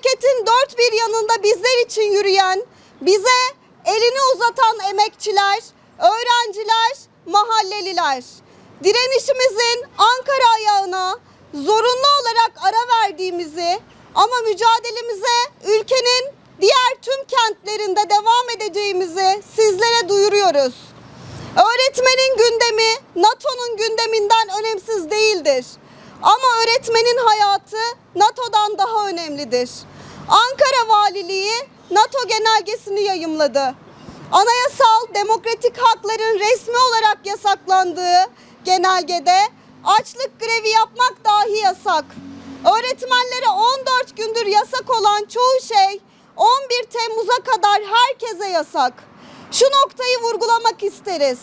Memleketin dört bir yanında bizler için yürüyen, bize elini uzatan emekçiler, öğrenciler, mahalleliler. Direnişimizin Ankara ayağına zorunlu olarak ara verdiğimizi ama mücadelemize ülkenin diğer tüm kentlerinde devam edeceğimizi sizlere duyuruyoruz. Öğretmenin gündemi NATO'nun gündeminden önemsiz değildir. Ama öğretmenin hayatı NATO'dan daha önemlidir. Ankara Valiliği NATO genelgesini yayımladı. Anayasal demokratik hakların resmi olarak yasaklandığı genelgede açlık grevi yapmak dahi yasak. Öğretmenlere 14 gündür yasak olan çoğu şey 11 Temmuz'a kadar herkese yasak. Şu noktayı vurgulamak isteriz.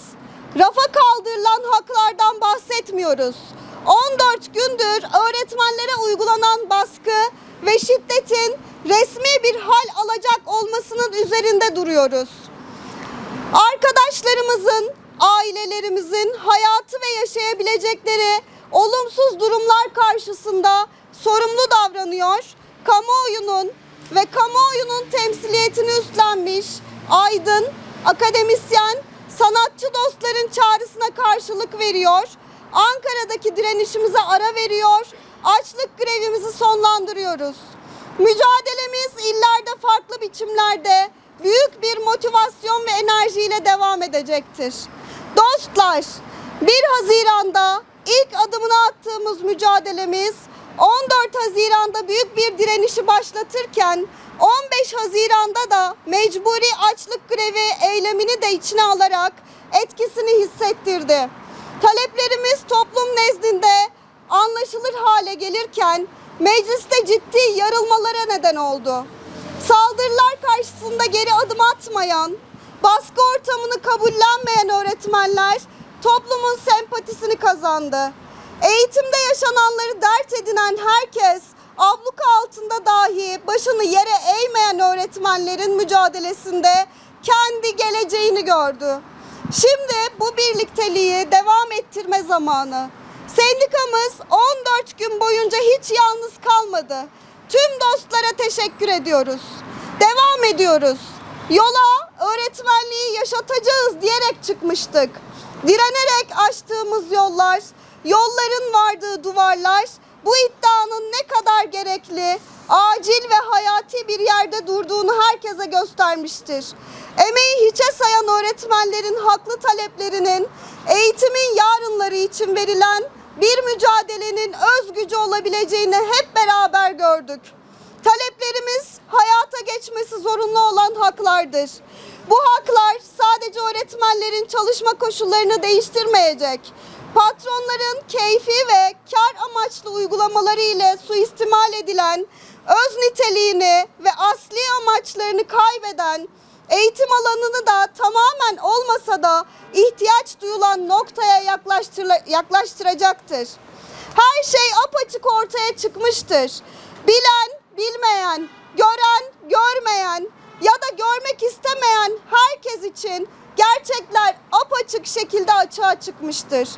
Rafa kaldırılan haklardan bahsetmiyoruz. 14 gündür öğretmenlere uygulanan baskı ve şiddetin resmi bir hal alacak olmasının üzerinde duruyoruz. Arkadaşlarımızın, ailelerimizin hayatı ve yaşayabilecekleri olumsuz durumlar karşısında sorumlu davranıyor, kamuoyunun ve kamuoyunun temsiliyetini üstlenmiş aydın, akademisyen, sanatçı dostların çağrısına karşılık veriyor, Ankara'daki direnişimize ara veriyor, açlık grevimizi sonlandırıyoruz. Mücadelemiz illerde farklı biçimlerde büyük bir motivasyon ve enerjiyle devam edecektir. Dostlar, 1 Haziran'da ilk adımını attığımız mücadelemiz 14 Haziran'da büyük bir direnişi başlatırken 15 Haziran'da da mecburi açlık grevi eylemini de içine alarak etkisini hissettirdi. Taleplerimiz toplum nezdinde anlaşılır hale gelirken mecliste ciddi yarılmalara neden oldu. Saldırılar karşısında geri adım atmayan, baskı ortamını kabullenmeyen öğretmenler toplumun sempatisini kazandı. Eğitimde yaşananları dert edinen herkes, abluka altında dahi başını yere eğmeyen öğretmenlerin mücadelesinde kendi geleceğini gördü. Şimdi bu birlikteliği devam ettirme zamanı. Sendikamız 14 gün boyunca hiç yalnız kalmadı. Tüm dostlara teşekkür ediyoruz. Devam ediyoruz. Yola öğretmenliği yaşatacağız diyerek çıkmıştık. Direnerek açtığımız yollar, yolların vardığı duvarlar bu iddianın ne kadar gerekli, acil ve hayati bir yerde durduğunu herkese göstermiştir. Emeği hiçe sayan öğretmenlerin haklı taleplerinin eğitimin yarınları için verilen bir mücadelenin öz gücü olabileceğini hep beraber gördük. Taleplerimiz hayata geçmesi zorunlu olan haklardır. Bu haklar sadece öğretmenlerin çalışma koşullarını değiştirmeyecek. Patronların keyfi ve kar amaçlı uygulamaları ile suistimal edilen, öz niteliğini ve asli amaçlarını kaybeden, eğitim alanını da tamamen olmasa da ihtiyaç duyulan noktaya yaklaştıracaktır. Her şey apaçık ortaya çıkmıştır. Bilen, bilmeyen, gören, görmeyen ya da görmek istemeyen herkes için gerçekler apaçık şekilde açığa çıkmıştır.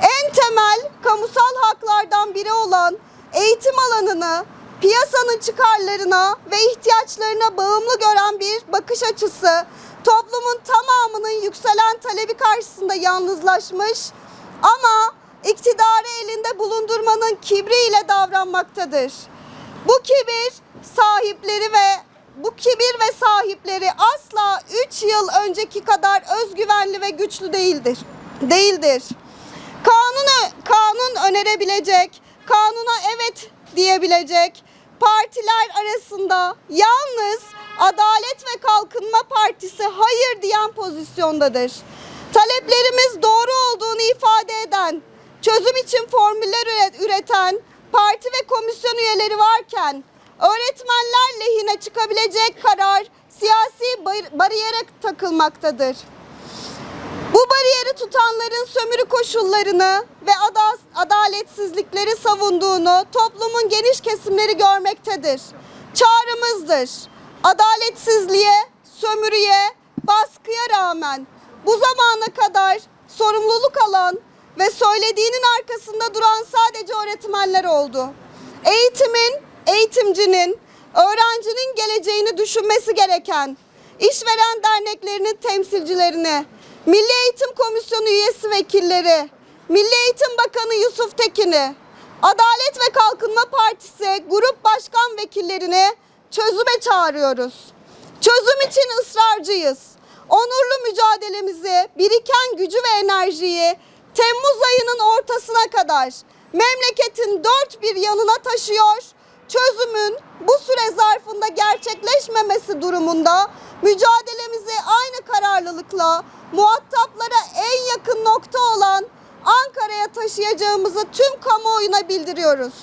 En temel kamusal haklardan biri olan eğitim alanını piyasanın çıkarlarına ve ihtiyaçlarına bağımlı gören bir bakış açısı toplumun tamamının yükselen talebi karşısında yalnızlaşmış ama iktidarı elinde bulundurmanın kibriyle davranmaktadır. Bu kibir sahipleri asla 3 yıl önceki kadar özgüvenli ve güçlü değildir. Kanun önerebilecek, kanuna evet diyebilecek partiler arasında yalnız Adalet ve Kalkınma Partisi hayır diyen pozisyondadır. Taleplerimiz doğru olduğunu ifade eden, çözüm için formüller üreten parti ve komisyon üyeleri varken öğretmenler lehine çıkabilecek karar siyasi bariyere takılmaktadır. Bu bariyeri tutanların sömürü koşullarını ve adaletsizlikleri savunduğunu toplumun geniş kesimleri görmektedir. Çağrımızdır. Adaletsizliğe, sömürüye, baskıya rağmen bu zamana kadar sorumluluk alan ve söylediğinin arkasında duran sadece öğretmenler oldu. Eğitimin, eğitimcinin, öğrencinin geleceğini düşünmesi gereken işveren derneklerinin temsilcilerini, Milli Eğitim Komisyonu üyesi vekilleri, Milli Eğitim Bakanı Yusuf Tekin'i, Adalet ve Kalkınma Partisi grup başkan vekillerini çözüme çağırıyoruz. Çözüm için ısrarcıyız. Onurlu mücadelemizi, biriken gücü ve enerjiyi Temmuz ayının ortasına kadar memleketin dört bir yanına taşıyor. Çözümün bu süre zarfında gerçekleşmemesi durumunda mücadelemizi aynı kararlılıkla muhataplara en yakın nokta olan Ankara'ya taşıyacağımızı tüm kamuoyuna bildiriyoruz.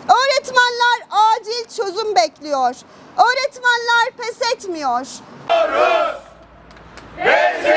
Öğretmenler acil çözüm bekliyor. Öğretmenler pes etmiyor. Pes